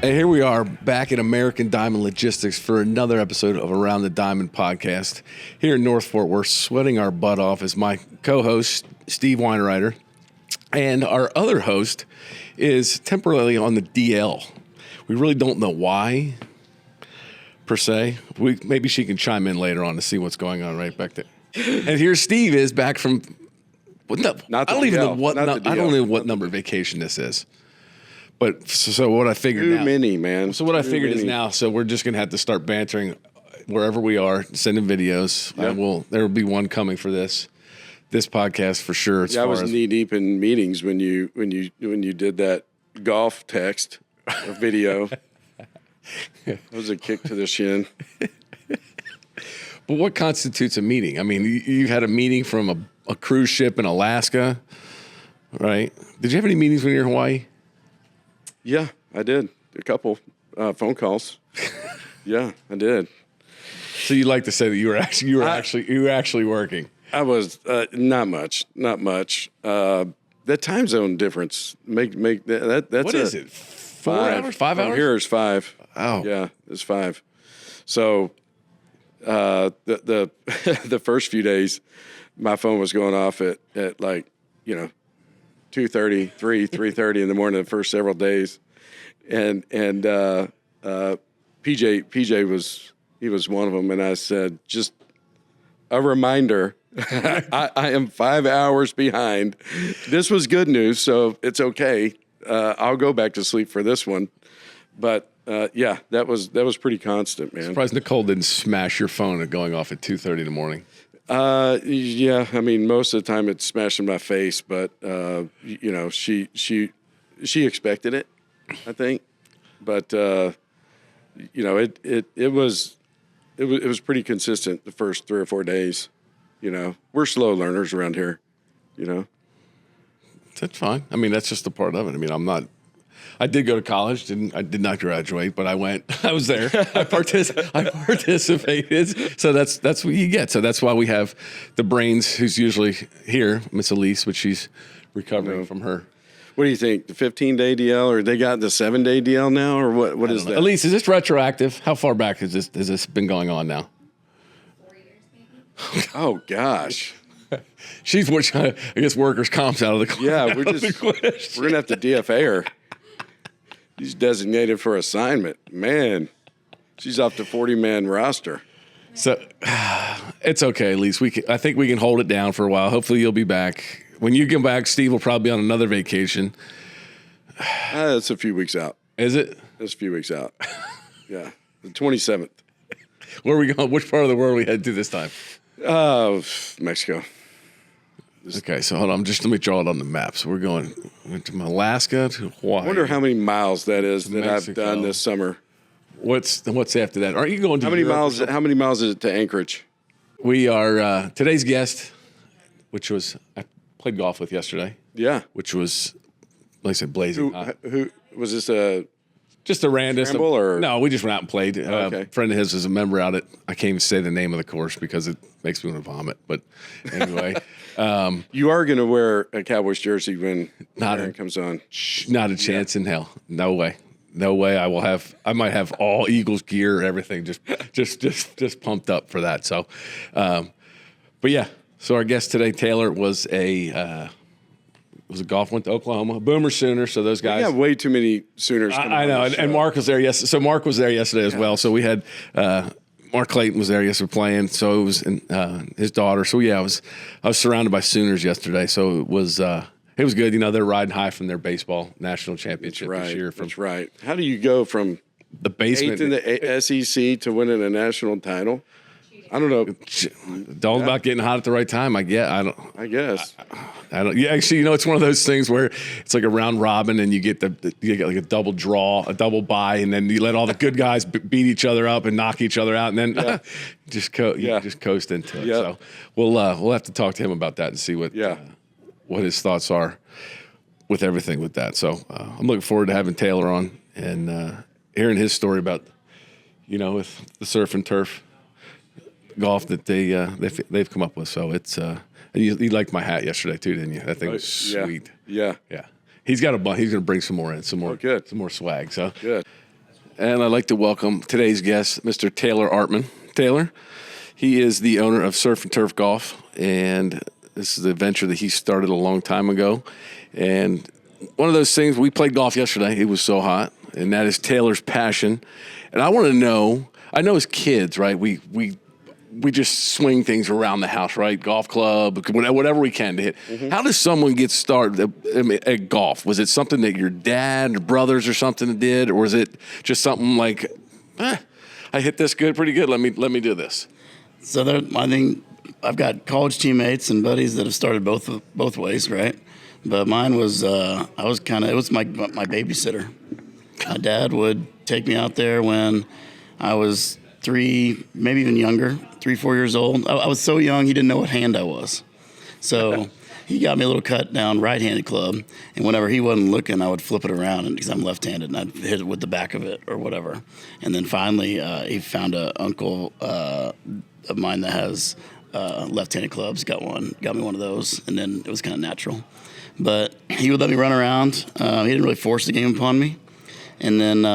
And here we are back at American Diamond Logistics for another episode of Around the Diamond podcast. Here in North Fort Worth, sweating our butt off is my co-host, Steve Weinreiter. And our other host is temporarily on the DL. We really don't know why, per se. Maybe she can chime in later on to see what's going on right back there. And here Steve is back from... I don't know what number vacation this is. But so what I figured Too now, many, man. So what I figured is now, so we're just gonna have to start bantering wherever we are, sending videos. Yep. There will be one coming for this podcast for sure. I was knee deep in meetings when you did that golf text or video. That was a kick to the shin. But what constitutes a meeting? I mean, you had a meeting from a cruise ship in Alaska, right? Did you have any meetings when you were in Hawaii? Yeah, I did. A couple phone calls. Yeah, I did. So you like to say that you were actually working? I was not much. The time zone difference that's what is it? 4 hours? 5 hours? Here is 5. Oh, yeah, it's 5. So the first few days, my phone was going off at like 2:30, 3:30 in the morning the first several days. And PJ was one of them. And I said, just a reminder, I am 5 hours behind. This was good news, so it's okay. I'll go back to sleep for this one. But yeah, that was pretty constant, man. Surprised Nicole didn't smash your phone at going off at 2:30 in the morning. Yeah, I mean, most of the time it's smashing my face, but she expected it, I think. But it was pretty consistent the first 3 or 4 days. We're slow learners around here. That's fine. I mean, that's just a part of it. I mean, I did go to college. I did not graduate, but I went. I was there. I participated. So that's what you get. So that's why we have the brains, who's usually here, Miss Elise, but she's recovering from her. What do you think? The 15-day DL, or they got the 7-day DL now, or what? What is that? Elise, is this retroactive? How far back has this been going on now? 4 years, maybe. Oh gosh. She's more trying to, I guess, workers' comp's out of the question. Yeah, we're gonna have to DFA her. She's designated for assignment. Man, she's off the 40-man roster. So it's okay, at least. I think we can hold it down for a while. Hopefully you'll be back. When you get back, Steve will probably be on another vacation. It's a few weeks out. Is it? It's a few weeks out. Yeah, the 27th. Where are we going? Which part of the world are we headed to this time? Mexico. Okay, so hold on. Let me draw it on the map. So we're going from Alaska to Hawaii. I wonder how many miles that is that Mexico. I've done this summer. What's after that? Aren't you going to How many Europe? miles? How many miles is it to Anchorage? We are today's guest, which was I played golf with yesterday. Yeah. Which was, like I said, blazing hot. Who was this? Just a random. Scramble or? No, we just went out and played. Okay. A friend of his is a member out at, I can't even say the name of the course because it makes me want to vomit. But anyway. You are going to wear a Cowboys jersey when Aaron comes on. Not a chance in hell. No way. No way. I might have all Eagles gear, everything just pumped up for that. So, but yeah. So our guest today, Taylor, was a golf, went to Oklahoma, Boomer Sooner. So those guys. We got way too many Sooners. I know. And Mark was there yesterday. So Mark was there yesterday as well. So we had Mark Clayton was there yesterday playing. So it was his daughter. So yeah, I was surrounded by Sooners yesterday. So it was good. They're riding high from their baseball national championship this year. That's right. How do you go from the basement 8th in the SEC to winning a national title? I don't know. It's all about getting hot at the right time. I guess. I don't. Yeah, actually, it's one of those things where it's like a round robin, and you get like a double draw, a double bye, and then you let all the good guys beat each other up and knock each other out, and then just coast into it. Yep. So we'll have to talk to him about that and see what his thoughts are with everything with that. So I'm looking forward to having Taylor on and hearing his story about with the surf and turf golf that they've come up with. So it's you liked my hat yesterday too, didn't you? That thing was sweet. Yeah. He's got he's going to bring some more in, some more good. some more swag. So good. And I'd like to welcome today's guest, Mr. Taylor Artman. Taylor, he is the owner of Surf and Turf Golf, and this is a venture that he started a long time ago. And one of those things, we played golf yesterday. It was so hot, and that is Taylor's passion. And I want to know, I know as kids, right, we just swing things around the house, right? Golf club, whatever we can to hit. Mm-hmm. How does someone get started at golf? Was it something that your dad or brothers or something did, or was it just something like, I hit this pretty good. Let me do this. So I think I've got college teammates and buddies that have started both ways, right? But mine was it was my babysitter. My dad would take me out there when I was 3, maybe even younger, 3-4 years old. I was so young, he didn't know what hand I was. So he got me a little cut down right-handed club, and whenever he wasn't looking, I would flip it around because I'm left-handed, and I'd hit it with the back of it or whatever. And then finally, he found an uncle of mine that has left-handed clubs, got me one of those, and then it was kind of natural. But he would let me run around. He didn't really force the game upon me. And then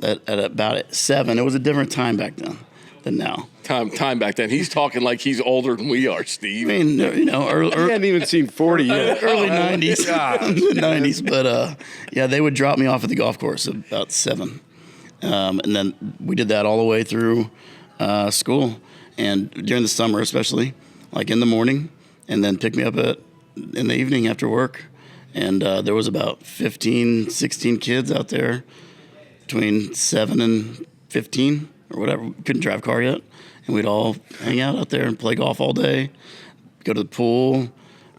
at about 7, it was a different time back then than now. Time back then. He's talking like he's older than we are, Steve. I mean, I hadn't even seen 40 yet. early 90s. 90s. But, yeah, they would drop me off at the golf course at about 7. And then we did that all the way through school. And during the summer especially, like in the morning, and then pick me up in the evening after work. And there was about 15, 16 kids out there between 7 and 15 or whatever. We couldn't drive a car yet. And we'd all hang out there and play golf all day, go to the pool,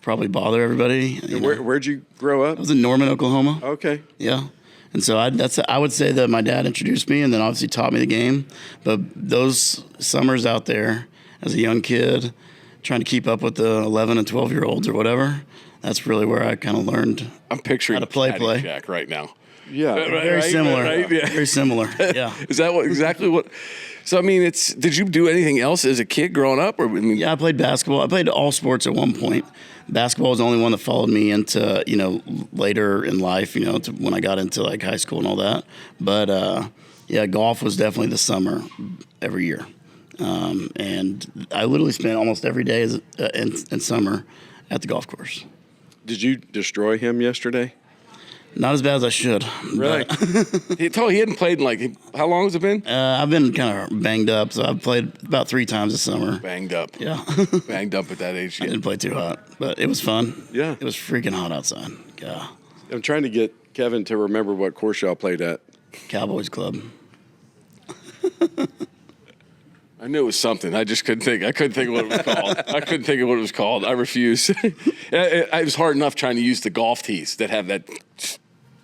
probably bother everybody. Where'd you grow up? I was in Norman, Oklahoma. Okay. Yeah. And so I would say that my dad introduced me and then obviously taught me the game. But those summers out there as a young kid, trying to keep up with the 11 and 12-year-olds or whatever, that's really where I kind of learned I'm picturing how to play. Jack right now. Yeah. Very similar. Right? Yeah. Very similar. Yeah. Is that exactly what? So I mean, did you do anything else as a kid growing up, or Yeah, I played basketball. I played all sports at one point. Basketball was the only one that followed me into later in life, to when I got into like high school and all that. But yeah, golf was definitely the summer every year, and I literally spent almost every day in summer at the golf course. Did you destroy him yesterday? Not as bad as I should. Really? he hadn't played in how long has it been? I've been kind of banged up, so I've played about 3 times this summer. Banged up. Yeah. Banged up at that age. I didn't play too hot, but it was fun. Yeah. It was freaking hot outside. Yeah. I'm trying to get Kevin to remember what course y'all played at. Cowboys Club. I knew it was something. I just couldn't think. I couldn't think of what it was called. I refuse. It was hard enough trying to use the golf tees that have that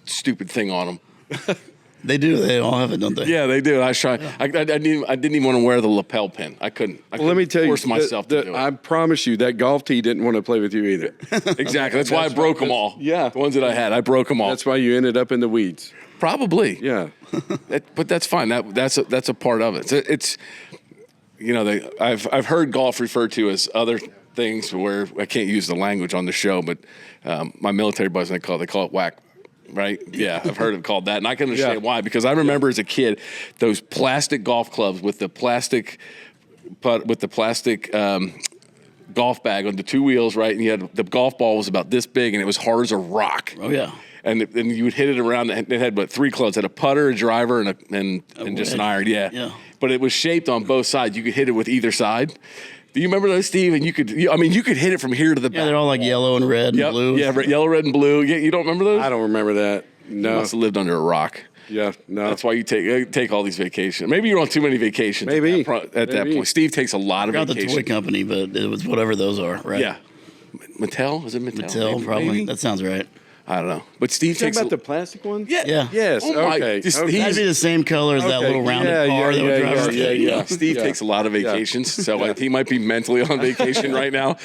stupid thing on them. They do. They all have it, don't they? Yeah, they do. I was trying. Yeah. I didn't even want to wear the lapel pin. I couldn't. Let me tell you, force myself to do it. I promise you, that golf tee didn't want to play with you either. Exactly. That's why I broke them all. Yeah, the ones that I had, I broke them all. That's why you ended up in the weeds. Probably. Yeah. But that's fine. That's a part of it. It's I've heard golf referred to as other things where I can't use the language on the show, but my military buddies they call it whack. Right? Yeah, I've heard it called that, and I can understand why. Because I remember as a kid, those plastic golf clubs with the plastic golf bag on the 2 wheels, right? And you had the golf ball was about this big, and it was hard as a rock. Oh yeah. And you would hit it around. It had 3 clubs: it had a putter, a driver, and just an iron. Yeah. But it was shaped on both sides. You could hit it with either side. Do you remember those, Steve? And you could hit it from here to the back. Yeah, they're all like yellow and red and blue. Yeah, yellow, red, and blue. Yeah, you don't remember those? I don't remember that. No. You must have lived under a rock. Yeah, no. That's why you take all these vacations. Maybe you're on too many vacations. Maybe. At that point. Steve takes a lot of vacations. I forgot the toy company, but it was whatever those are, right? Yeah. Mattel? Is it Mattel? Mattel, probably. Maybe? That sounds right. I don't know. But Steve takes about the plastic ones? Yeah. Yeah. Yes. Okay. That'd be the same color as that little rounded car that would drive. Yeah. Steve takes a lot of vacations, so he might be mentally on vacation right now.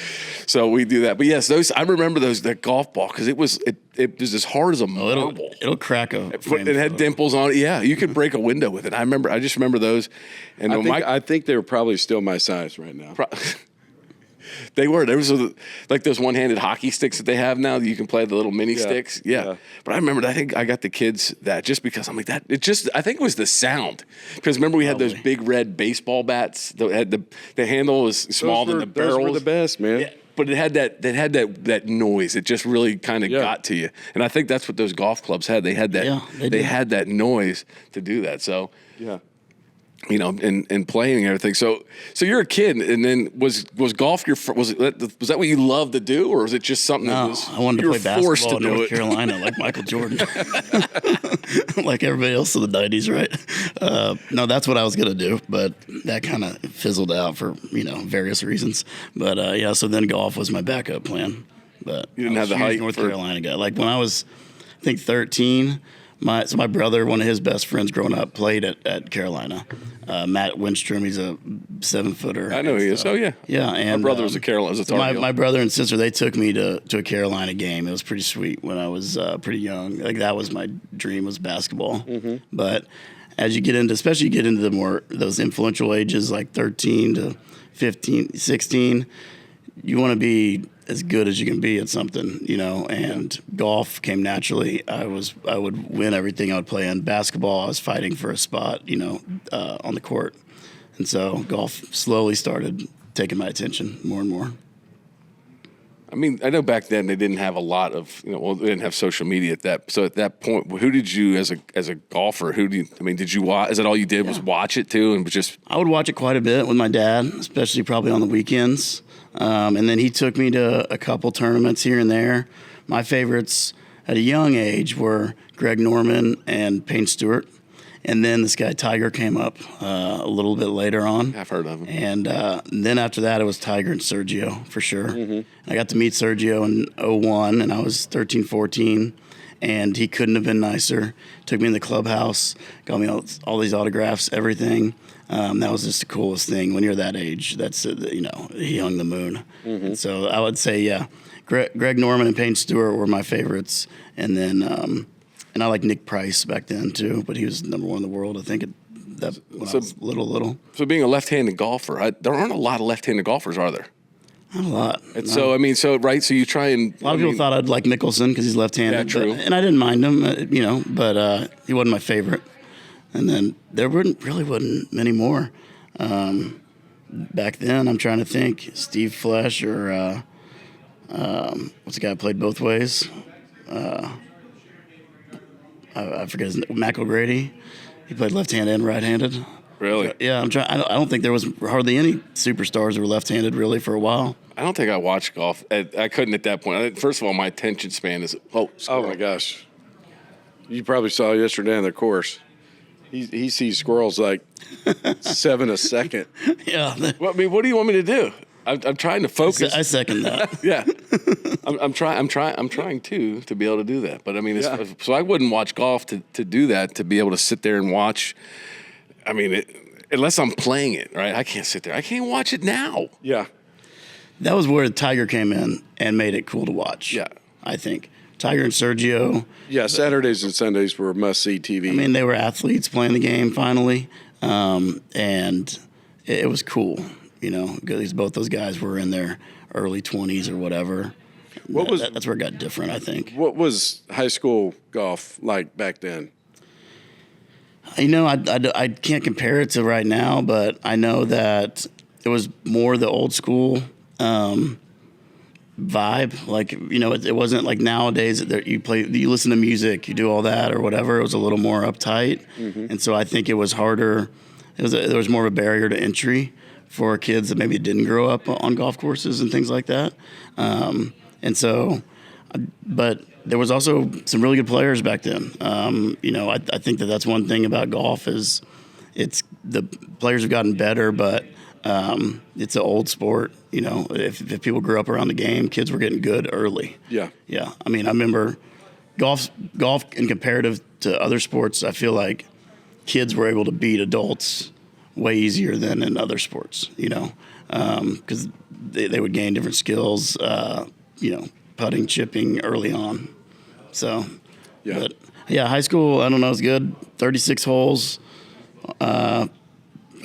So we do that. But yes, I remember that golf ball because it was as hard as a marble. It'll crack a frame. It had dimples on it. Yeah, you could break a window with it. I just remember those. And I think they were probably still my size right now. They were. There was like those one-handed hockey sticks that they have now that you can play, the little mini sticks. Yeah. But I remember, I think I got the kids that just because I'm like that. I think it was the sound. Because remember we had those big red baseball bats that had the handle was smaller than the barrels. Those were the best, man. Yeah. But it had that noise. It just really kind of got to you. And I think that's what those golf clubs had. They had that. Yeah, they had that noise to do that. So yeah. You know, and playing and everything. So you're a kid, and then was golf was that what you loved to do, or was it just something that was I wanted to play basketball in North Carolina like Michael Jordan, like everybody else in the '90s, right? No, that's what I was gonna do, but that kind of fizzled out for various reasons. But so then golf was my backup plan. But you didn't have the height. North Carolina guy. Like when I was, I think 13. My brother, one of his best friends growing up, played at Carolina. Matt Winstrom, he's a 7-footer. I know he is. Oh yeah, yeah. And my brother was a Carolina. My brother and sister, they took me to a Carolina game. It was pretty sweet when I was pretty young. Like that was my dream, was basketball. Mm-hmm. But as you get into, especially those influential ages, like 13 to 15, 16, you want to be as good as you can be at something, and golf came naturally. I would win everything I would play in. Basketball, I was fighting for a spot, on the court. And so golf slowly started taking my attention more and more. I mean, I know back then they didn't have a lot of, they didn't have social media at that. So at that point, who did you, as a golfer, did you watch? Is that all you did was watch it too? And just I would watch it quite a bit with my dad, especially probably on the weekends. And then he took me to a couple tournaments here and there. My favorites at a young age were Greg Norman and Payne Stewart. And then this guy Tiger came up a little bit later on. I've heard of him. And then after that, it was Tiger and Sergio for sure. Mm-hmm. I got to meet Sergio in 2001, and I was 13, 14. And he couldn't have been nicer. Took me in the clubhouse, got me all these autographs, everything. That was just the coolest thing when you're that age. That's, he hung the moon. Mm-hmm. And so I would say, Greg Norman and Payne Stewart were my favorites. And then, and I like Nick Price back then too, but he was number one in the world, I think, when I was little. So being a left-handed golfer, there aren't a lot of left-handed golfers, are there? Not a lot. And so you try and... A lot of people thought I'd like Mickelson because he's left-handed. Yeah, true. And I didn't mind him, but he wasn't my favorite. And then there wasn't many more. Back then, I'm trying to think. Steve Flesh or what's the guy who played both ways? I forget his name. McElgrady. He played left-handed and right-handed. Really? Yeah, I'm trying. I don't think there was hardly any superstars who were left-handed really for a while. I don't think I watched golf. I couldn't at that point. First of all, my attention span is oh my gosh! You probably saw yesterday on the course. He sees squirrels like 7 a second. Yeah. What do you want me to do? I'm trying to focus. I second that. Yeah. I'm trying to be able to do that. But I mean, so I wouldn't watch golf to do that, to be able to sit there and watch. I mean, unless I'm playing it, right? I can't sit there. I can't watch it now. Yeah. That was where Tiger came in and made it cool to watch. Yeah. I think. Tiger and Sergio. Yeah, Saturdays and Sundays were must-see TV. I mean, they were athletes playing the game finally, and it was cool, because both those guys were in their early 20s or whatever. That's where it got different, I think. What was high school golf like back then? I can't compare it to right now, but I know that it was more the old school vibe. Like, it wasn't like nowadays that you listen to music, you do all that or whatever. It was a little more uptight. Mm-hmm. And so I think it was harder. There was more of a barrier to entry for kids that maybe didn't grow up on golf courses and things like that. But there was also some really good players back then. I think that's one thing about golf is it's the players have gotten better, but it's an old sport. If people grew up around the game, kids were getting good early. Yeah. Yeah. I mean, I remember golf in comparative to other sports, I feel like kids were able to beat adults way easier than in other sports, because they would gain different skills, putting, chipping early on. So, yeah. But, yeah, high school, I don't know, it's good. 36 holes a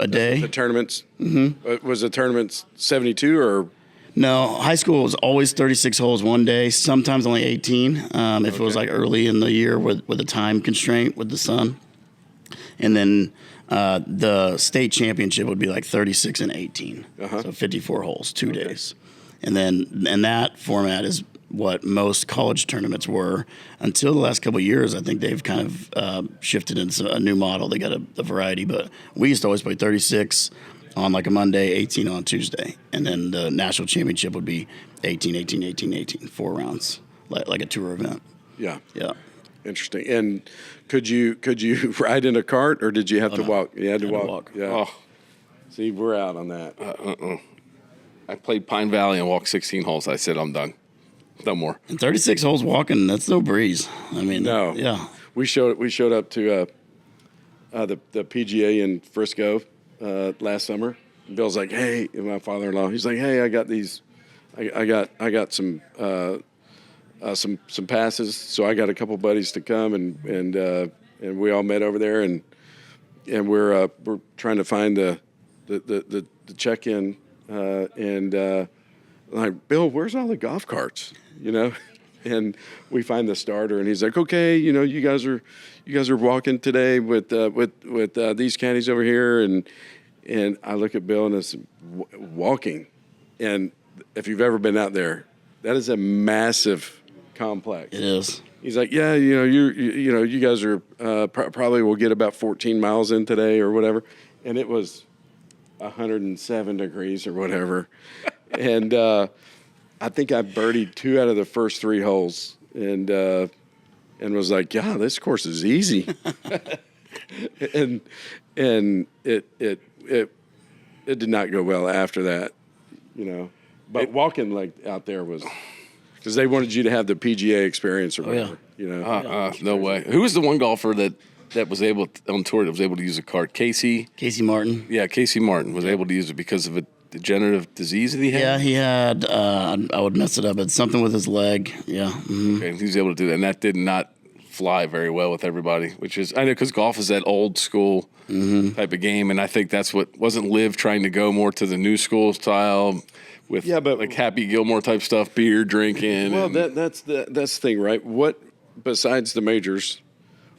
day. The tournaments? Mm-hmm. Was the tournaments 72 or? No, high school was always 36 holes one day, sometimes only 18 if it was like early in the year with a time constraint with the sun. And then the state championship would be like 36 and 18, so 54 holes, 2 days. And that format is what most college tournaments were until the last couple of years. I think they've kind of shifted into a new model. They got a variety, but we used to always play 36 on like a Monday, 18 on Tuesday. And then the national championship would be 18, 18, 18, 18, 4 rounds, like a tour event. Yeah. Yeah. Interesting. And could you ride in a cart, or did you have to walk? You had to walk. Yeah. Oh. See, we're out on that. I played Pine Valley and walked 16 holes. I said, I'm done. No more. And 36 holes walking, that's no breeze. I mean, No. yeah. We showed up to the PGA in Frisco last summer. Bill's like, hey, and my father-in-law, he's like, hey, I got these, I got some passes, so I got a couple buddies to come, and we all met over there, and we're trying to find the check-in, and like, Bill, where's all the golf carts? You know, and we find the starter, and he's like, okay, you know, you guys are walking today with these caddies over here, and I look at Bill and it's walking, and if you've ever been out there, that is a massive complex. It is. He's like, yeah, you know, you guys are probably will get about 14 miles in today or whatever, and it was 107 degrees or whatever, and I think I birdied 2 out of the first 3 holes, and was like, yeah, this course is easy, and it did not go well after that, you know. But walking like out there was because they wanted you to have the PGA experience or whatever, you know. No way. Who was the one golfer that was able on tour that was able to use a cart? Casey Martin. Yeah, Casey Martin was able to use it because of a degenerative disease that he had. Yeah, he had. I would mess it up. It's something with his leg. Yeah. Mm-hmm. Okay, he was able to do that, and that did not fly very well with everybody. Which is, I know, because golf is that old school type of game, and I think that's what wasn't Liv trying to go more to the new school style with but like Happy Gilmore type stuff, beer drinking. Well, that's the thing, right? What besides the majors,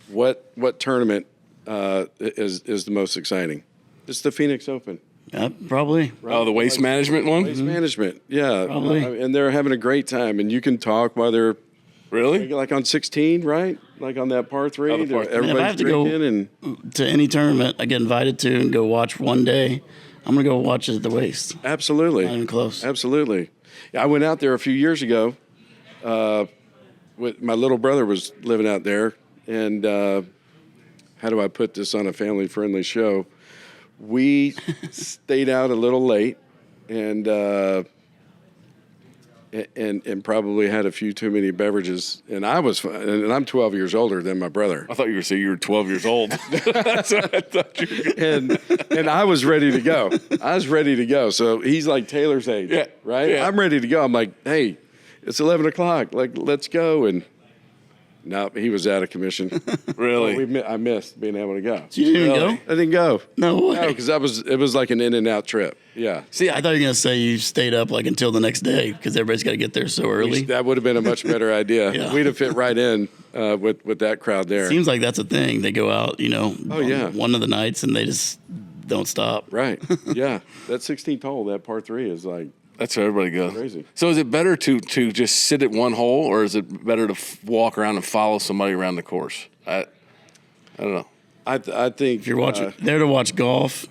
what tournament is the most exciting? It's the Phoenix Open. Yeah, probably. Right? Oh, the waste management one? Waste management, yeah. Probably. And they're having a great time, and you can talk while they're Really? like on 16, right? Like on that par 3. Oh, the par 3. Everybody's if I have to drinking. go to any tournament I get invited to and go watch one day, I'm going to go watch it at the Waste. Absolutely. Not even close. Absolutely. Yeah, I went out there a few years ago. With my little brother was living out there, and how do I put this on a family-friendly show? We stayed out a little late, and probably had a few too many beverages. And I was, and I'm 12 years older than my brother. I thought you were going to say you were 12 years old. That's what I thought you were going to And I was ready to go. I was ready to go. So he's like Taylor's age, right? Yeah. I'm ready to go. I'm like, hey, it's 11 o'clock. Like, let's go. And no, he was out of commission. Really? I missed being able to go. So you didn't go? I didn't go. No way. No, because it was like an in and out trip. Yeah. See, I thought you were going to say you stayed up like until the next day because everybody's got to get there so early. That would have been a much better idea. Yeah. We'd have fit right in with that crowd there. Seems like that's a thing. They go out, Oh, yeah. one of the nights and they just don't stop. Right. Yeah. That 16th hole, that par 3 is like, That's where everybody goes. Crazy. So is it better to just sit at one hole, or is it better to walk around and follow somebody around the course? I don't know. I think If you're watching there to watch golf,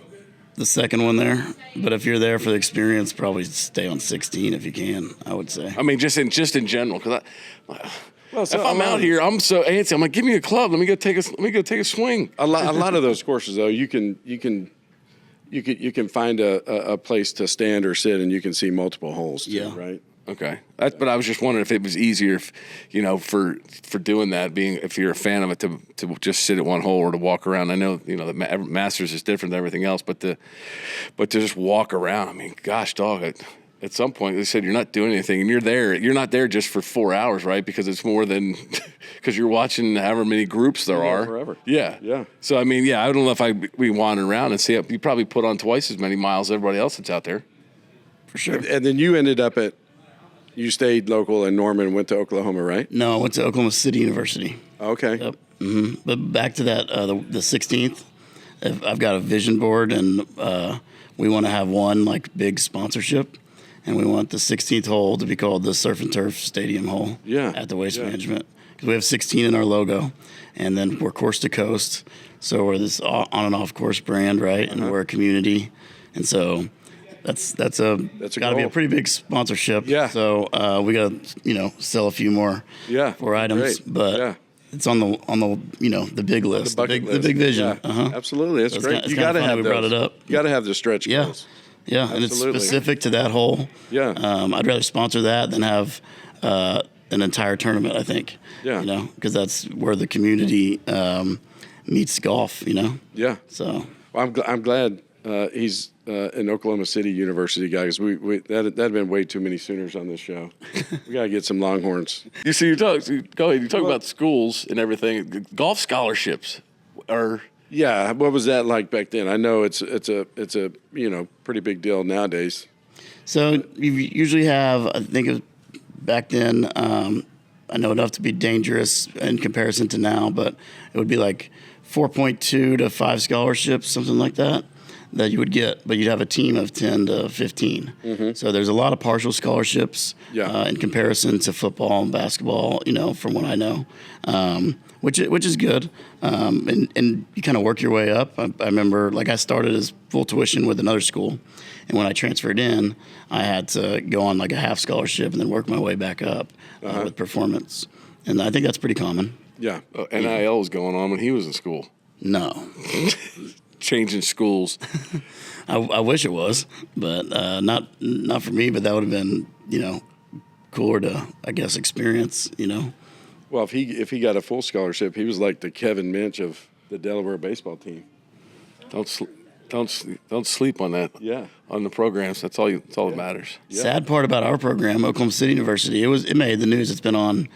the second one there. But if you're there for the experience, probably stay on 16 if you can, I would say. I mean, just in general, because if I'm out here, I'm so antsy. I'm like, give me a club. Let me go take a swing. a lot of those courses though, you can find a place to stand or sit, and you can see multiple holes too, Yeah. right? Okay, but I was just wondering if it was easier, for doing that, if you're a fan of it, to just sit at one hole or to walk around. I know, the Masters is different than everything else, but to just walk around. I mean, gosh, dog. At some point, they said you're not doing anything, and you're there. You're not there just for 4 hours, right? Because it's more than because you're watching however many groups there are. Forever. Yeah. Yeah. So I mean, yeah, I don't know if we wander around and see. You probably put on twice as many miles as everybody else that's out there. for sure. And then you ended up you stayed local in Norman, went to Oklahoma, right? No, I went to Oklahoma City University. Okay. Yep. But back to that, the 16th, I've got a vision board, and we want to have one like big sponsorship, and we want the 16th hole to be called the Surf and Turf Stadium hole. Yeah. At the Waste Management, because we have 16 in our logo, and then we're course to coast, so we're this on and off course brand, right? And we're a community, and so. That's got to be a pretty big sponsorship. Yeah. So we got to sell a few more for items, great. but it's on the the big list, the big vision. Yeah. Absolutely, that's great. It's You got to have we brought it up. You got to have the stretch Yeah. goals. Yeah, and it's specific to that hole. Yeah. I'd rather sponsor that than have an entire tournament. I think. Yeah. Because that's where the community meets golf. Yeah. So. Well, I'm glad he's an Oklahoma City University guy, because that'd been way too many Sooners on this show. We got to get some Longhorns. You see, go ahead. You talk about schools and everything. Golf scholarships are. Yeah, what was that like back then? I know it's a pretty big deal nowadays. So you usually have, I think it was back then, I know enough to be dangerous in comparison to now, but it would be like 4.2 to 5 scholarships, something like that you would get, but you'd have a team of 10 to 15. Mm-hmm. So there's a lot of partial scholarships Yeah. in comparison to football and basketball, from what I know, which is good. And you kind of work your way up. I remember, like, I started as full tuition with another school, and when I transferred in, I had to go on like a half scholarship and then work my way back up with performance. And I think that's pretty common. Yeah. NIL was going on when he was in school. No. Changing schools. I wish it was, but not for me. But that would have been, cooler to, I guess, experience. Well, if he got a full scholarship, he was like the Kevin Minch of the Delaware baseball team. Don't sleep on that. Yeah. On the programs. That's all that matters. Yeah. Sad part about our program, Oklahoma City University, it made the news. It's been on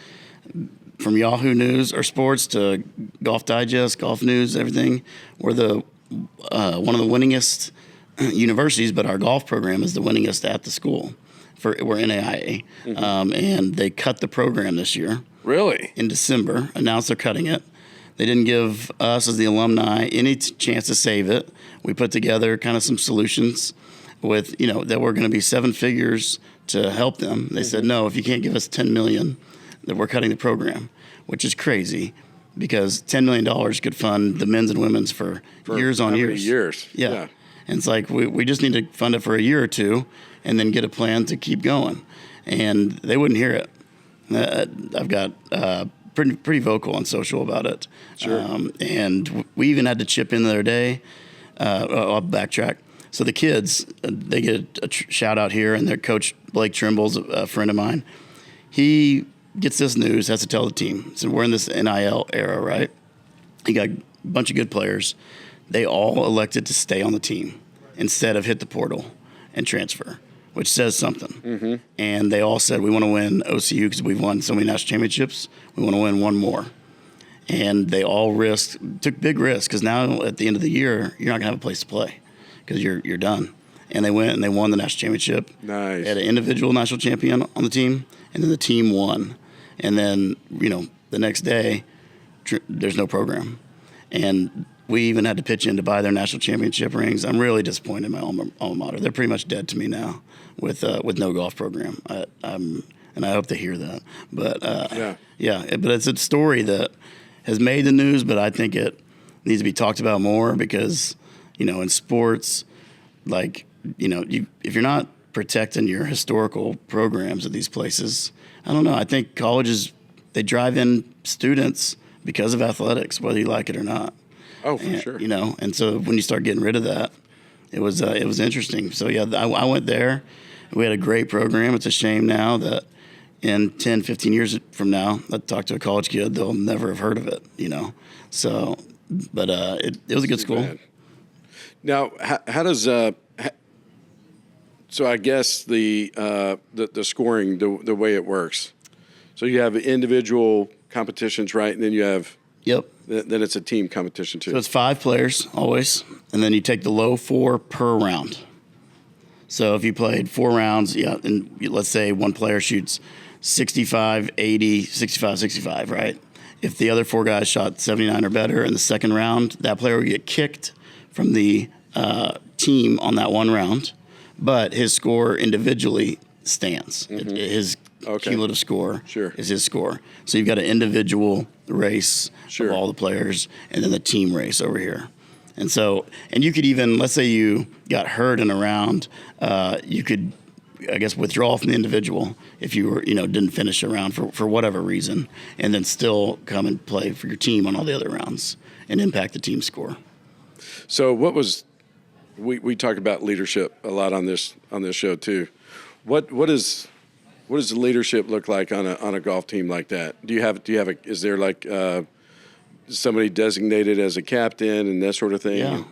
from Yahoo News or Sports to Golf Digest, Golf News, everything. We're the one of the winningest universities, but our golf program is the winningest at the school. We're NAIA, and they cut the program this year. Really? In December, announced they're cutting it. They didn't give us as the alumni any chance to save it. We put together kind of some solutions with, that were going to be 7 figures to help them. They said, no, if you can't give us $10 million, that we're cutting the program, which is crazy, because $10 million could fund the men's and women's for years on years. Years. Yeah. And it's like, we just need to fund it for a year or two and then get a plan to keep going. And they wouldn't hear it. I've got pretty vocal on social about it. Sure. And we even had to chip in the other day. I'll backtrack. So the kids, they get a shout out here, and their coach, Blake Trimble's a friend of mine. He gets this news, has to tell the team. So we're in this NIL era, right? You got a bunch of good players. They all elected to stay on the team instead of hit the portal and transfer, which says something. Mm-hmm. And they all said, we want to win OCU because we've won so many national championships. We want to win one more. And they all took big risks, because now at the end of the year, you're not going to have a place to play because you're done. And they went and they won the national championship. Nice. They had an individual national champion on the team, and then the team won. And then, the next day, there's no program. And we even had to pitch in to buy their national championship rings. I'm really disappointed in my alma mater. They're pretty much dead to me now with no golf program. And I hope they hear that. But but it's a story that has made the news, but I think it needs to be talked about more, because, in sports, like, if you're not protecting your historical programs at these places, I don't know. I think colleges, they drive in students because of athletics, whether you like it or not. Oh, for sure. And so when you start getting rid of that, it was interesting. So, yeah, I went there. We had a great program. It's a shame now that in 10, 15 years from now, I talk to a college kid, they'll never have heard of it, So, but it was a good school. Bad. Now, how does so I guess the scoring, the way it works. So you have individual competitions, right? And then you have then it's a team competition too. So it's 5 players always, and then you take the low 4 per round. So if you played 4 rounds, and let's say one player shoots 65, 80, 65, 65, right? If the other 4 guys shot 79 or better in the second round, that player would get kicked from the team on that one round, but his score individually stands. His cumulative score is his score. So you've got an individual race of all the players and then the team race over here. And so, and you could even, let's say you got hurt in a round, you could, I guess, withdraw from the individual if you were, didn't finish a round for whatever reason, and then still come and play for your team on all the other rounds and impact the team score. So what was, we talk about leadership a lot on this show too. What does the leadership look like on a golf team like that? Is there like somebody designated as a captain and that sort of thing? Yeah,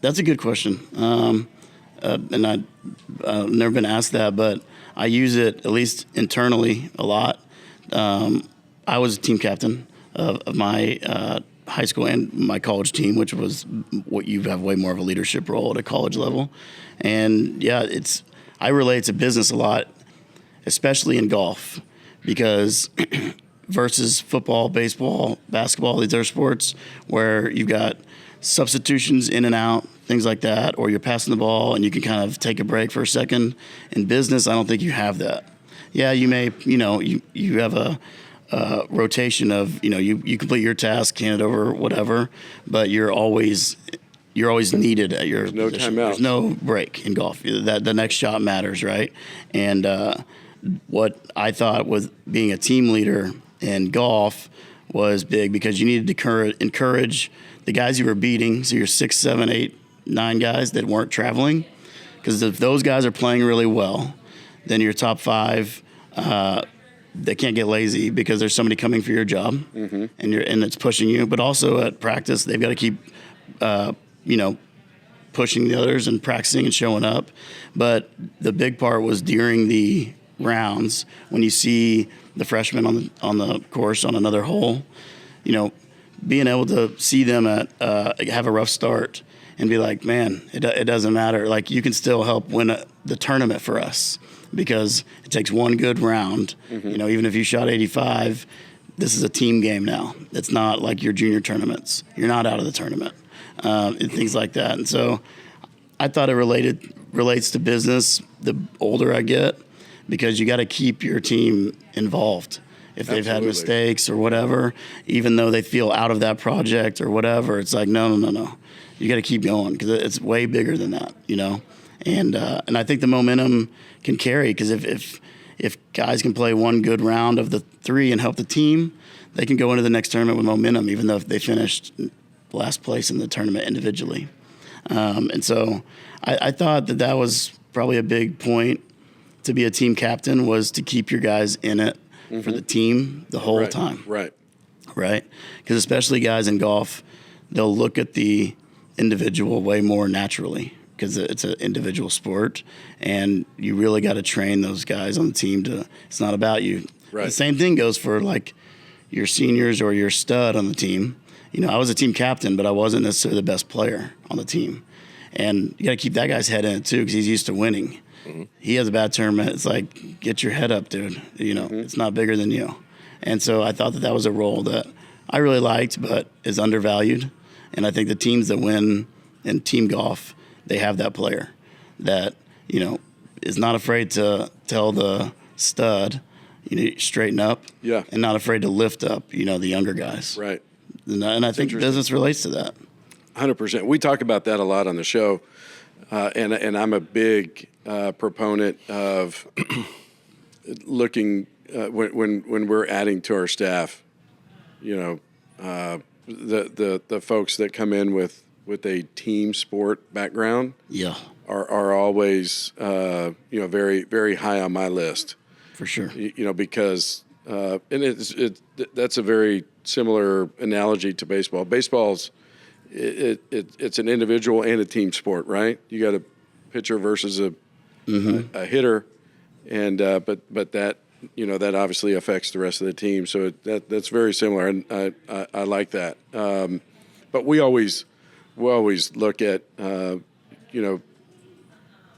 that's a good question. And I've never been asked that, but I use it at least internally a lot. I was team captain of my high school and my college team, which was what you have way more of a leadership role at a college level. And yeah, I relate to business a lot, especially in golf, because versus football, baseball, basketball, these other sports where you've got substitutions in and out, things like that, or you're passing the ball and you can kind of take a break for a second. In business, I don't think you have that. Yeah, you may, you have a rotation of, you complete your task, hand it over, whatever, but you're always needed at your no position. timeout. There's no break in golf. That the next shot matters, right? And what I thought was being a team leader in golf was big because you needed to encourage the guys you were beating, so your 6, 7, 8, 9 guys that weren't traveling, because if those guys are playing really well, then your top 5, they can't get lazy because there's somebody coming for your job, and it's pushing you. But also at practice, they've got to keep, pushing the others and practicing and showing up. But the big part was during the rounds when you see the freshmen on the course on another hole, being able to see them have a rough start and be like, man, it doesn't matter. Like, you can still help win the tournament for us because it takes one good round. Even if you shot 85, this is a team game now. It's not like your junior tournaments. You're not out of the tournament, and things like that. And so I thought it relates to business the older I get, because you got to keep your team involved. If they've had mistakes or whatever, even though they feel out of that project or whatever, it's like, no. You got to keep going because it's way bigger than that, And I think the momentum can carry, because if guys can play one good round of the 3 and help the team, they can go into the next tournament with momentum, even though if they finished last place in the tournament individually. And so I thought that was probably a big point to be a team captain, was to keep your guys in it for the team the whole time. Right. Because especially guys in golf, they'll look at the individual way more naturally because it's an individual sport, and you really got to train those guys on the team it's not about you. Right. The same thing goes for like your seniors or your stud on the team. I was a team captain, but I wasn't necessarily the best player on the team. And you got to keep that guy's head in it too, because he's used to winning. He has a bad tournament. It's like, get your head up, dude. It's not bigger than you. And so I thought that was a role that I really liked, but is undervalued. And I think the teams that win in team golf, they have that player that, is not afraid to tell the stud, straighten up. Yeah. And not afraid to lift up, the younger guys. Right. And I think business relates to that. 100%. We talk about that a lot on the show. And I'm a big proponent of looking when we're adding to our staff, the folks that come in with a team sport background, are always very, very high on my list for sure. Because and that's a very similar analogy to baseball. Baseball's it's an individual and a team sport, right? You got a pitcher versus a hitter, and but that that obviously affects the rest of the team. So that's very similar, and I like that. But we always look at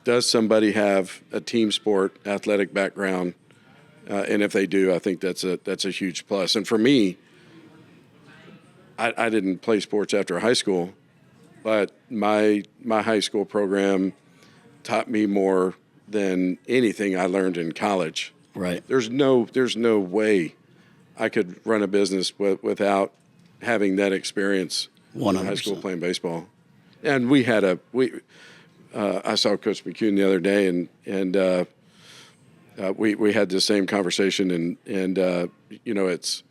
does somebody have a team sport athletic background? And if they do, I think that's a huge plus. And for me, I didn't play sports after high school, but my high school program taught me more than anything I learned in college. Right. There's no way I could run a business without having that experience 100%. in high school playing baseball. And we had I saw Coach McCune the other day, and we had the same conversation, and it's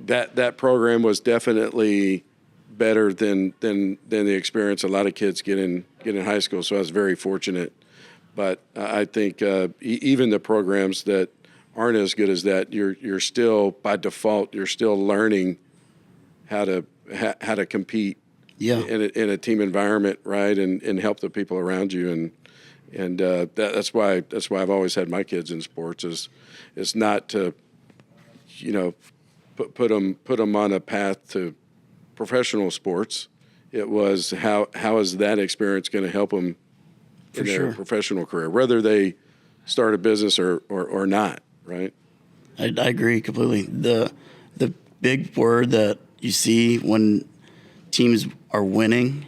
that program was definitely better than the experience a lot of kids get in high school. So I was very fortunate. But I think even the programs that aren't as good as that, you're still by default you're still learning how to compete in a team environment, right, and help the people around you, and that's why I've always had my kids in sports is not to put them on a path to professional sports. It was how is that experience going to help them in their professional career, whether they start a business or not, right? I agree completely. The big word that you see when teams are winning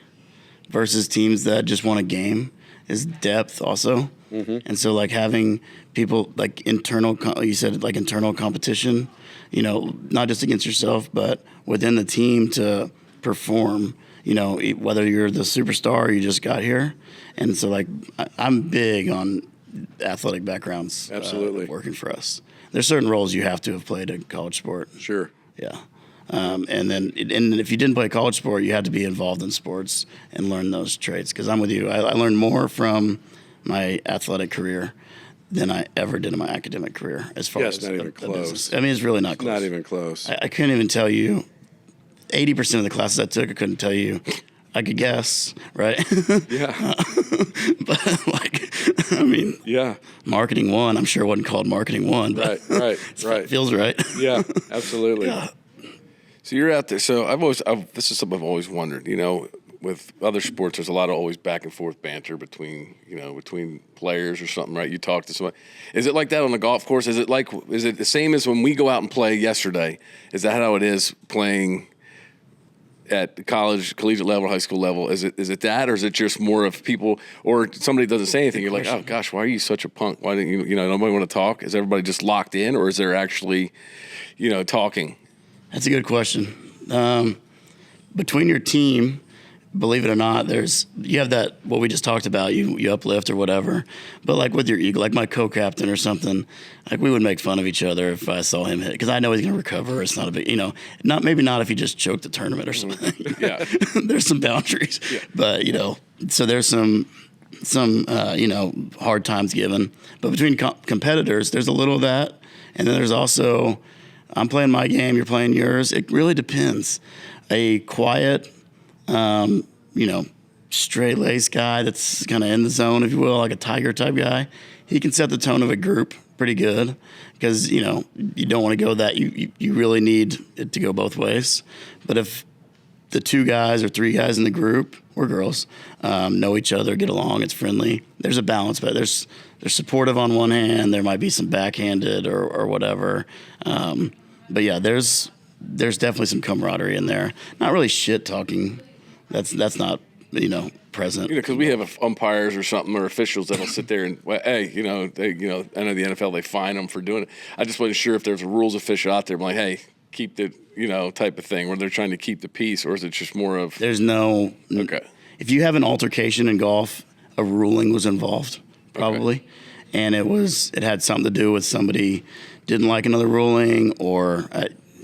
versus teams that just want a game is depth also. Mm-hmm. And so like having people like internal competition, not just against yourself, but within the team to perform, whether you're the superstar or you just got here. And so like I'm big on athletic backgrounds. Absolutely. Working for us. There's certain roles you have to have played in college sport. Sure. Yeah. And if you didn't play college sport, you had to be involved in sports and learn those traits. Because I'm with you. I learned more from my athletic career than I ever did in my academic career as far as not even close. business. I mean, it's really not close. Not even close. I couldn't even tell you 80% of the classes I took. I couldn't tell you. I could guess, right? Yeah. But yeah. Marketing 1, I'm sure it wasn't called Marketing 1. But Right. it feels right. Yeah, absolutely. Yeah. So you're out there. So this is something I've always wondered. With other sports, there's a lot of always back and forth banter between players or something, right? You talk to somebody. Is it like that on the golf course? Is it the same as when we go out and play yesterday? Is that how it is playing at the collegiate level, high school level? Is it that, or is it just more of people, or somebody doesn't say anything? You're like, oh gosh, why are you such a punk? Why didn't you? Nobody want to talk? Is everybody just locked in, or is there actually, talking? That's a good question. Between your team, believe it or not, you have that, what we just talked about, you uplift or whatever. But like with your ego, like my co-captain or something, like we would make fun of each other if I saw him hit, because I know he's going to recover. It's not a big, maybe not if he just choked the tournament or something. Yeah. There's some boundaries. Yeah. But, so there's some hard times given. But between competitors, there's a little of that. And then there's also, I'm playing my game, you're playing yours. It really depends. A quiet, straight-laced guy that's kind of in the zone, if you will, like a tiger type guy, he can set the tone of a group pretty good because, you don't want to go that. You really need it to go both ways. But if the 2 guys or 3 guys in the group, or girls, know each other, get along, it's friendly, there's a balance. But they're supportive on one hand. There might be some backhanded or whatever. But, yeah, there's definitely some camaraderie in there. Not really shit-talking. That's not, present. Because we have umpires or something or officials that'll sit there and, hey, I know the NFL, they fine them for doing it. I just wasn't sure if there's a rules official out there. I'm like, hey, keep the, type of thing where they're trying to keep the peace, or is it just more of? There's no. Okay. If you have an altercation in golf, a ruling was involved, probably. Okay. And it had something to do with somebody didn't like another ruling, or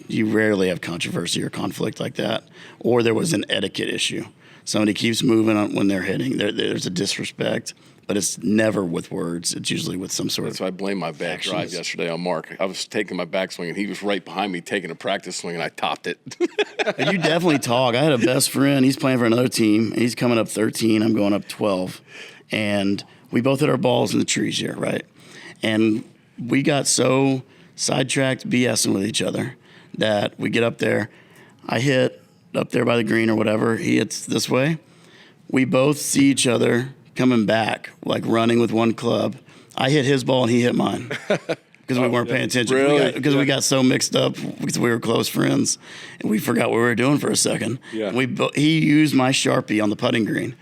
you rarely have controversy or conflict like that, or there was an etiquette issue. Somebody keeps moving on when they're hitting. There's a disrespect, but it's never with words. It's usually with some sort of. That's why I blame my bad drive yesterday on Mark. I was taking my backswing, and he was right behind me taking a practice swing, and I topped it. You definitely talk. I had a best friend. He's playing for another team. He's coming up 13. I'm going up 12. And we both hit our balls in the trees here, right? And we got so sidetracked BSing with each other that we get up there. I hit up there by the green or whatever. He hits this way. We both see each other coming back, like running with one club. I hit his ball and he hit mine because we weren't paying attention. Really? Because we got so mixed up because we were close friends and we forgot what we were doing for a second. Yeah. He used my Sharpie on the putting green.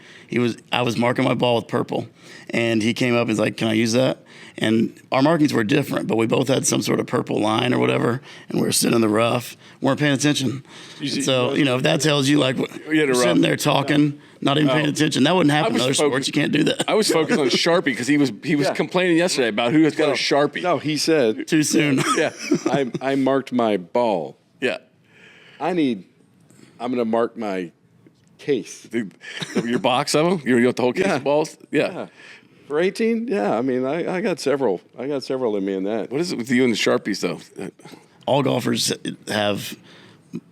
I was marking my ball with purple, and he came up and was like, "Can I use that?" And our markings were different, but we both had some sort of purple line or whatever, and we were sitting in the rough, weren't paying attention. So, if that tells you, like, we're sitting there talking, not even paying attention, that wouldn't happen in other sports. You can't do that. I was focused on Sharpie because he was complaining yesterday about who has got a Sharpie. No, he said, Too soon. Yeah. I marked my ball. Yeah. I'm going to mark my case. Your box of them? You got the whole case of balls? Yeah. For 18? Yeah. I mean, I got several. I got several in me in that. What is it with you and the Sharpies, though? All golfers have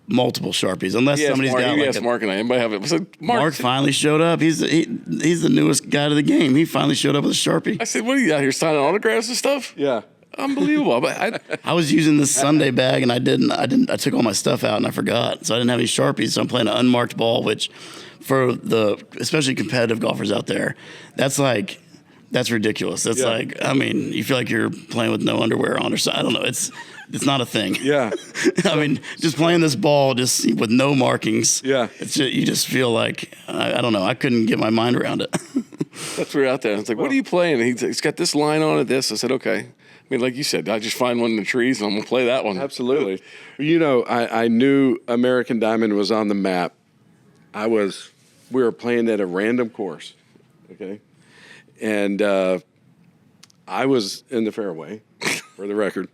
multiple Sharpies, unless somebody's got like Mark and I. Anybody have it? Was it Mark finally showed up. He's the newest guy to the game. He finally showed up with a Sharpie. I said, what are you out here signing autographs and stuff? Yeah. Unbelievable. But I was using this Sunday bag and I took all my stuff out and I forgot. So I didn't have any Sharpies. So I'm playing an unmarked ball, which for especially competitive golfers out there, that's ridiculous. That's you feel like you're playing with no underwear on or something. I don't know. It's not a thing. Yeah. I mean, just playing this ball just with no markings. Yeah. You just feel like, I don't know. I couldn't get my mind around it. that's where we're out there. It's like, what are you playing? And he's got this line on it, this. I said, okay. I mean, like you said, I just find one in the trees and I'm going to play that one. Absolutely. I knew American Diamond was on the map. We were playing at a random course. Okay. And I was in the fairway, for the record.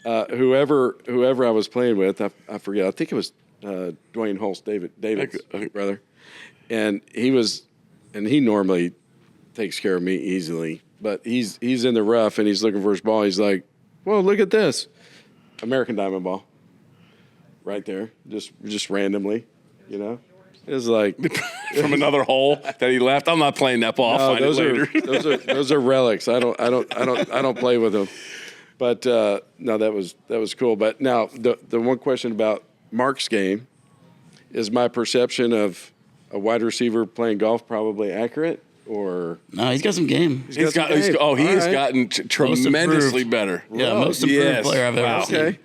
Whoever I was playing with, I forget. I think it was Dwayne Holtz, David's brother, and he normally takes care of me easily. But he's in the rough and he's looking for his ball. He's like, "Whoa, look at this, American Diamond ball, right there, just randomly, It's like from another hole that he left. I'm not playing that ball. I'll find it later. those are relics. I don't play with them. But no, that was cool. But now the one question about Mark's game is my perception of a wide receiver playing golf probably accurate or no? He's got some game. He has gotten tremendously better. Yeah, most improved player I've ever seen. Okay.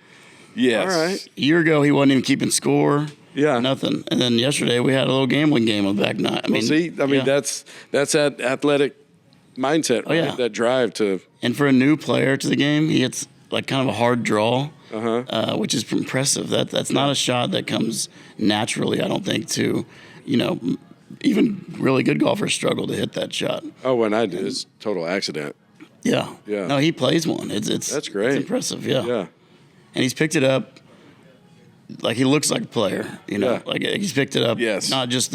Yes. All right. A year ago, he wasn't even keeping score. Yeah. Nothing. And then yesterday, we had a little gambling game on the back nine. That's that athletic mindset, right? Yeah. That drive to. And for a new player to the game, he hits like kind of a hard draw, which is impressive. That's not a shot that comes naturally, I don't think, to, even really good golfers struggle to hit that shot. Oh, when I did, it's total accident. Yeah. Yeah. No, he plays one. That's great. It's impressive, yeah. Yeah. And he's picked it up like he looks like a player, Yeah. like he's picked it up. Yes. Not just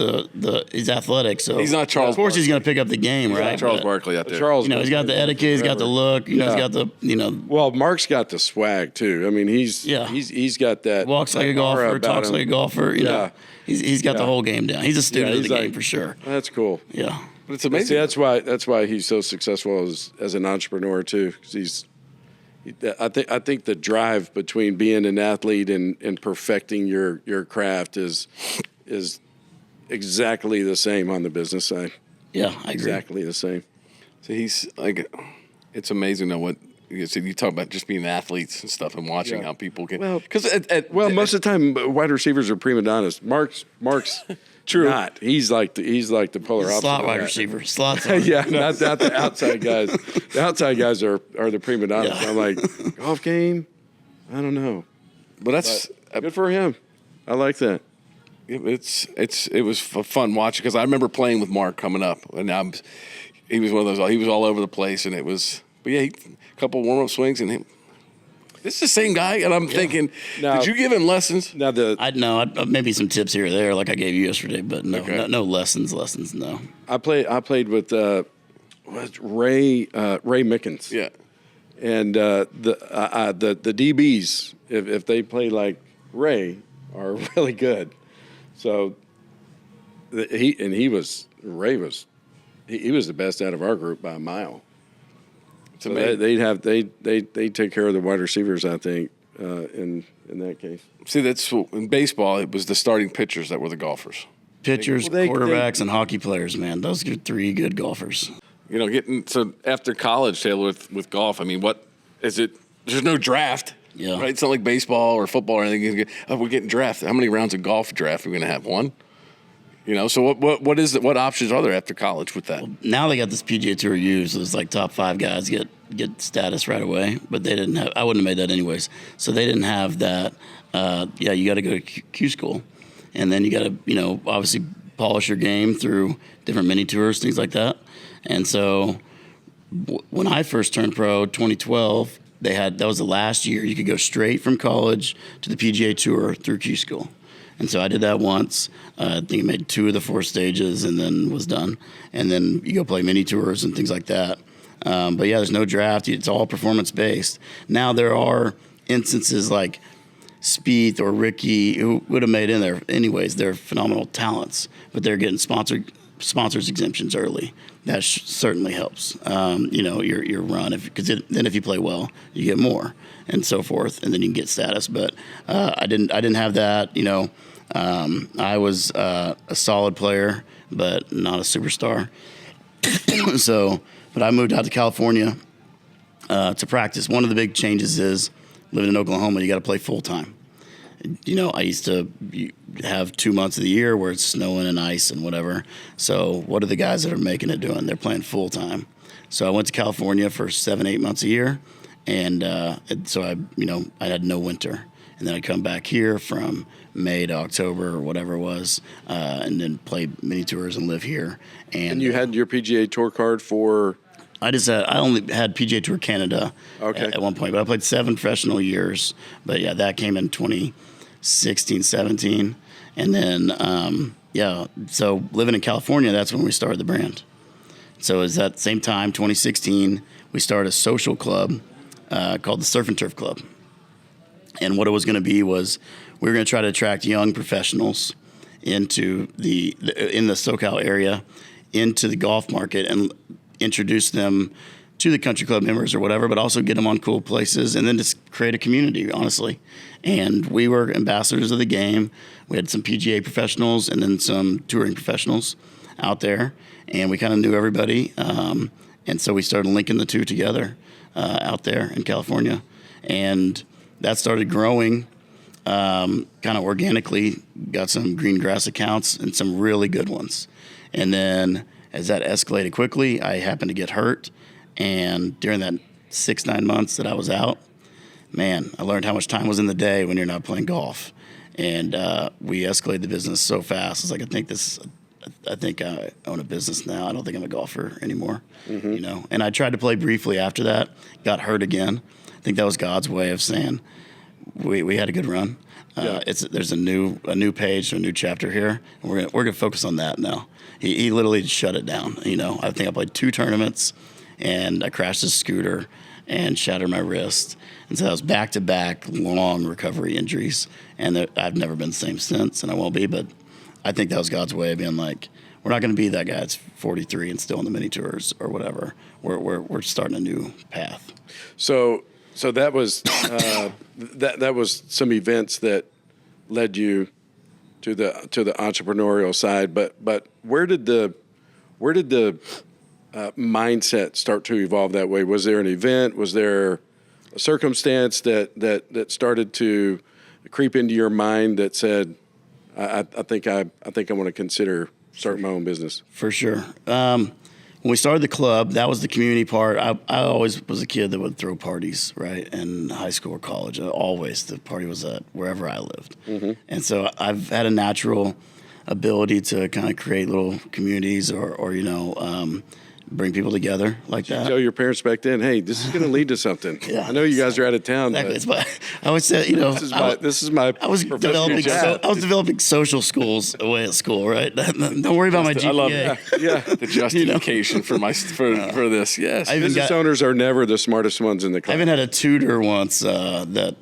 he's athletic, so He's not Charles Of course, he's Barkley. going to pick up the game, right? Charles But, Barkley out there. Charles, he's got the etiquette, he's got the look, he's got the, Well, Mark's got the swag too. I mean, he's got that. walks like a that aura golfer, about talks him. like a golfer. You know, he's got the whole game down. He's a student of he's the game like- for sure. That's cool. Yeah. But it's amazing. See, that's why he's so successful as an entrepreneur too. Because I think the drive between being an athlete and perfecting your craft is exactly the same on the business side. Yeah, I agree. Exactly the same. So he's like, it's amazing though what you said. You talk about just being athletes and stuff and watching how people can. Well, because most of the time, wide receivers are prima donnas. Mark's True. not. He's like the polar opposite. Slot of wide that. receiver. Slots. on. Yeah, not the outside guys. The outside guys are the prima donnas. Yeah. I'm like, golf game? I don't know. but that's Good for him. I like that. it was fun watching because I remember playing with Mark coming up, and he was one of those. He was all over the place, and it was. But yeah, a couple warm up swings, and this is the same guy. And I'm thinking, Now- did you give him lessons? Now I'd know. Maybe some tips here or there, like I gave you yesterday, but no, Okay. no lessons. No. I played with Ray Mickens. Yeah. And the DBs, if they play like Ray, are really good. So Ray was the best out of our group by a mile. It's So amazing. they take care of the wide receivers, I think, in that case. See, that's in baseball. It was the starting pitchers that were the golfers. Pitchers, Well, quarterbacks, and hockey players, man. Those are 3 good golfers. You know, so after college, Taylor, with golf, I mean, what is it? There's no draft. Yeah. Right? It's not like baseball or football or anything. Oh, we're getting drafted. How many rounds of golf draft are we going to have? 1? You know, so what options are there after college with that? Now they got this PGA Tour U, so it's like top 5 guys get status right away. But they didn't have. I wouldn't have made that anyways. So they didn't have that. You got to go to Q school, and then you got to, you know, obviously polish your game through different mini tours, things like that. And so when I first turned pro, 2012, that was the last year you could go straight from college to the PGA Tour through Q school. And so I did that once. I think I made 2 of the 4 stages and then was done. And then you go play mini tours and things like that. But yeah, there's no draft. It's all performance based. Now there are instances like Spieth or Ricky, who would have made in there anyways. They're phenomenal talents, but they're getting sponsors exemptions early. That certainly helps. You know, your run, because then if you play well, you get more and so forth, and then you can get status. But I didn't have that. You know, I was a solid player, but not a superstar. So, but I moved out to California to practice. One of the big changes is living in Oklahoma, you got to play full time. You know, I used to have 2 months of the year where it's snowing and ice and whatever. So what are the guys that are making it doing? They're playing full time. So I went to California for 7-8 months a year, and so I had no winter, and then I'd come back here from May to October or whatever it was, and then play mini tours and live here. And you had your PGA Tour card for? I only had PGA Tour Canada at one point, but I played 7 professional years. But yeah, that came in 2016, 17. And then, so living in California, that's when we started the brand. So it was that same time, 2016, we started a social club called the Surf and Turf Club. And what it was going to be was we were going to try to attract young professionals into in the SoCal area, into the golf market, and introduce them to the country club members or whatever, but also get them on cool places and then just create a community, honestly. And we were ambassadors of the game. We had some PGA professionals and then some touring professionals out there, and we kind of knew everybody. And so we started linking the two together out there in California. And that started growing kind of organically, got some green grass accounts and some really good ones. And then as that escalated quickly, I happened to get hurt. And during that 6-9 months that I was out, man, I learned how much time was in the day when you're not playing golf. And we escalated the business so fast. It's like, I think I own a business now. I don't think I'm a golfer anymore, you know. And I tried to play briefly after that, got hurt again. I think that was God's way of saying we had a good run. There's a new page, a new chapter here, and we're gonna focus on that now. He literally shut it down. You know, I think I played 2 tournaments, and I crashed a scooter and shattered my wrist. And so that was back-to-back long recovery injuries, and I've never been the same since, and I won't be. But I think that was God's way of being like, we're not going to be that guy that's 43 and still in the mini tours or whatever. We're starting a new path. So that was that was some events that led you to the entrepreneurial side. But where did the mindset start to evolve that way? Was there an event? Was there a circumstance that started to creep into your mind that said, I think I want to consider starting my own business? For sure. When we started the club, that was the community part. I always was a kid that would throw parties, right? In high school or college, always the party was at wherever I lived. And so I've had a natural ability to kind of create little communities or you know, bring people together like that. Tell your parents back then, hey, this is going to lead to something. Yeah, I know you guys are out of town. Exactly. I always say, you know, this is my. I was developing social skills away at school, right? Don't worry about my GPA. I love that. The justification for this. Yes, business owners are never the smartest ones in the class. I even had a tutor once that,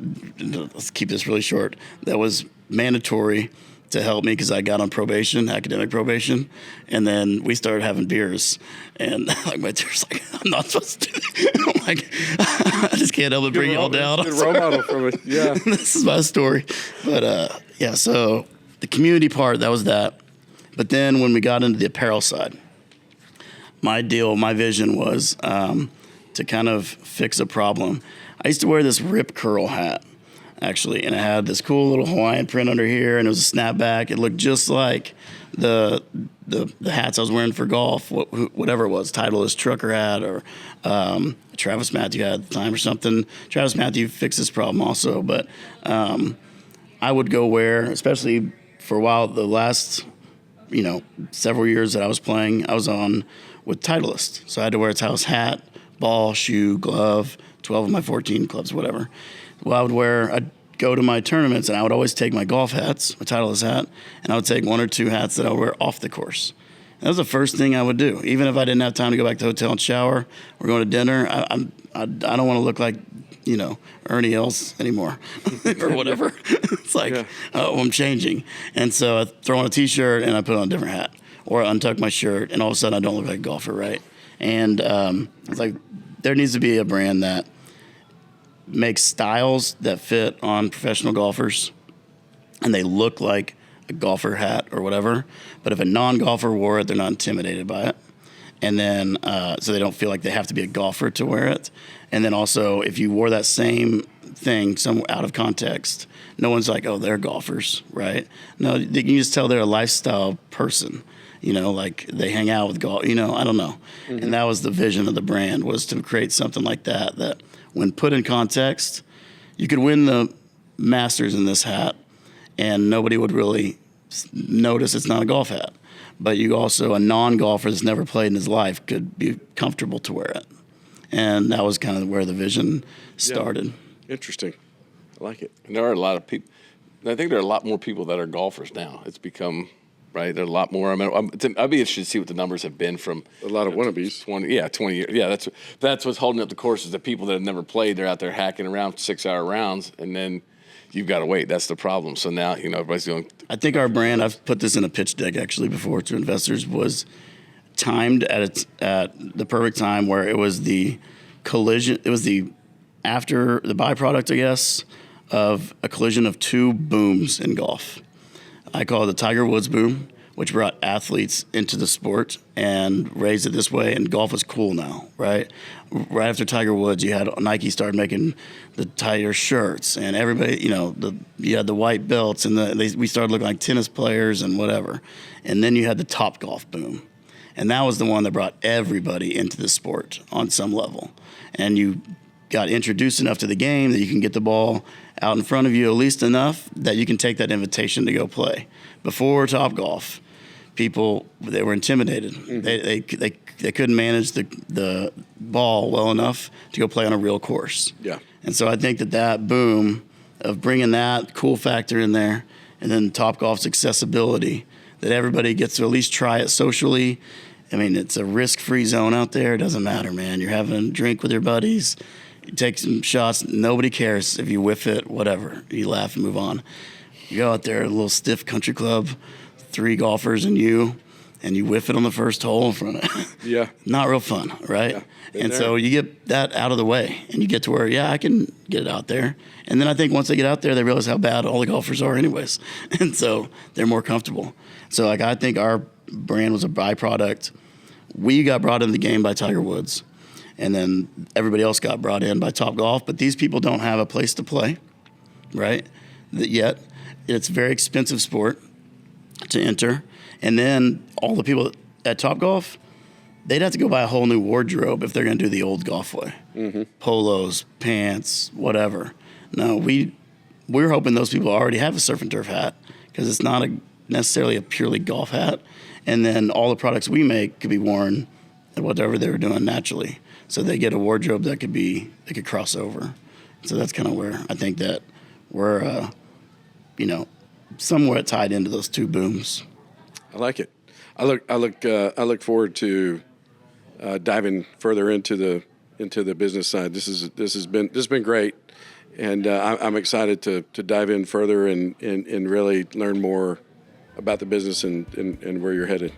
let's keep this really short, that was mandatory to help me because I got on probation, academic probation, and then we started having beers, and like my tutor's like, I'm not supposed to. I'm like, I just can't help but bring y'all down. Good role model from it. Yeah, this is my story, but so the community part, that was that. But then when we got into the apparel side, my vision was to kind of fix a problem. I used to wear this rip curl hat, actually, and it had this cool little Hawaiian print under here, and it was a snapback. It looked just like the hats I was wearing for golf, whatever it was, Titleist trucker hat or Travis Matthew had at the time or something. Travis Matthew fixed this problem also, but I would go wear, especially for a while, the last, several years that I was playing, I was on with Titleist. So I had to wear a Titleist hat, ball, shoe, glove, 12 of my 14 clubs, whatever. Well, I'd go to my tournaments, and I would always take my golf hats, my Titleist hat, and I would take 1 or 2 hats that I would wear off the course. And that was the first thing I would do. Even if I didn't have time to go back to the hotel and shower or go to dinner, I don't want to look like, Ernie Els anymore or whatever. It's like, I'm changing. And so I throw on a T-shirt and I put on a different hat, or I untuck my shirt, and all of a sudden I don't look like a golfer, right? And it's like there needs to be a brand that makes styles that fit on professional golfers, and they look like a golfer hat or whatever. But if a non-golfer wore it, they're not intimidated by it. And then, so they don't feel like they have to be a golfer to wear it. And then also, if you wore that same thing somewhere out of context, no one's like, oh, they're golfers, right? No, you can just tell they're a lifestyle person. Like they hang out with golf, I don't know. Mm-hmm. And that was the vision of the brand, was to create something like that when put in context, you could win the Masters in this hat and nobody would really notice it's not a golf hat. But you also, a non-golfer that's never played in his life could be comfortable to wear it. And that was kind of where the vision started. Yeah. Interesting. I like it. And there are a lot of people. I think there are a lot more people that are golfers now. It's become, right, there are a lot more. I mean, I'd be interested to see what the numbers have been from a lot of wannabes. 20 years. Yeah, that's what's holding up the courses. The people that have never played, they're out there hacking around 6-hour rounds, and then you've got to wait. That's the problem. So now, everybody's doing. I think our brand, I've put this in a pitch deck actually before to investors, was timed at the perfect time where it was the collision. It was the after the byproduct, I guess, of a collision of 2 booms in golf. I call it the Tiger Woods boom, which brought athletes into the sport and raised it this way, and golf is cool now, right? Right after Tiger Woods, you had Nike started making the tighter shirts, and everybody, you had the white belts, and we started looking like tennis players and whatever. And then you had the Topgolf boom, and that was the one that brought everybody into the sport on some level. And you got introduced enough to the game that you can get the ball out in front of you at least enough that you can take that invitation to go play. Before Topgolf, people, they were intimidated. Mm-hmm. They couldn't manage the ball well enough to go play on a real course. Yeah. And so I think that boom of bringing that cool factor in there, and then Topgolf's accessibility, that everybody gets to at least try it socially. I mean, it's a risk-free zone out there. It doesn't matter, man. You're having a drink with your buddies. You take some shots. Nobody cares if you whiff it, whatever. You laugh and move on. You go out there, a little stiff country club, 3 golfers and you whiff it on the first hole in front of it. Yeah. Not real fun, right? Yeah, and so you get that out of the way, and you get to where, I can get it out there. And then I think once they get out there, they realize how bad all the golfers are anyways. And so they're more comfortable. So, I think our brand was a byproduct. We got brought into the game by Tiger Woods, and then everybody else got brought in by Topgolf. But these people don't have a place to play, right, yet. It's a very expensive sport to enter. And then all the people at Topgolf, they'd have to go buy a whole new wardrobe if they're going to do the old golf way. Mm-hmm. Polos, pants, whatever. No, we're hoping those people already have a surf and turf hat, because it's not necessarily a purely golf hat. And then all the products we make could be worn at whatever they were doing naturally. So they get a wardrobe that could cross over. So that's kind of where I think that we're, somewhat tied into those 2 booms. I like it. I look forward to diving further into the business side. This has been great, and I'm excited to dive in further and really learn more about the business and where you're headed.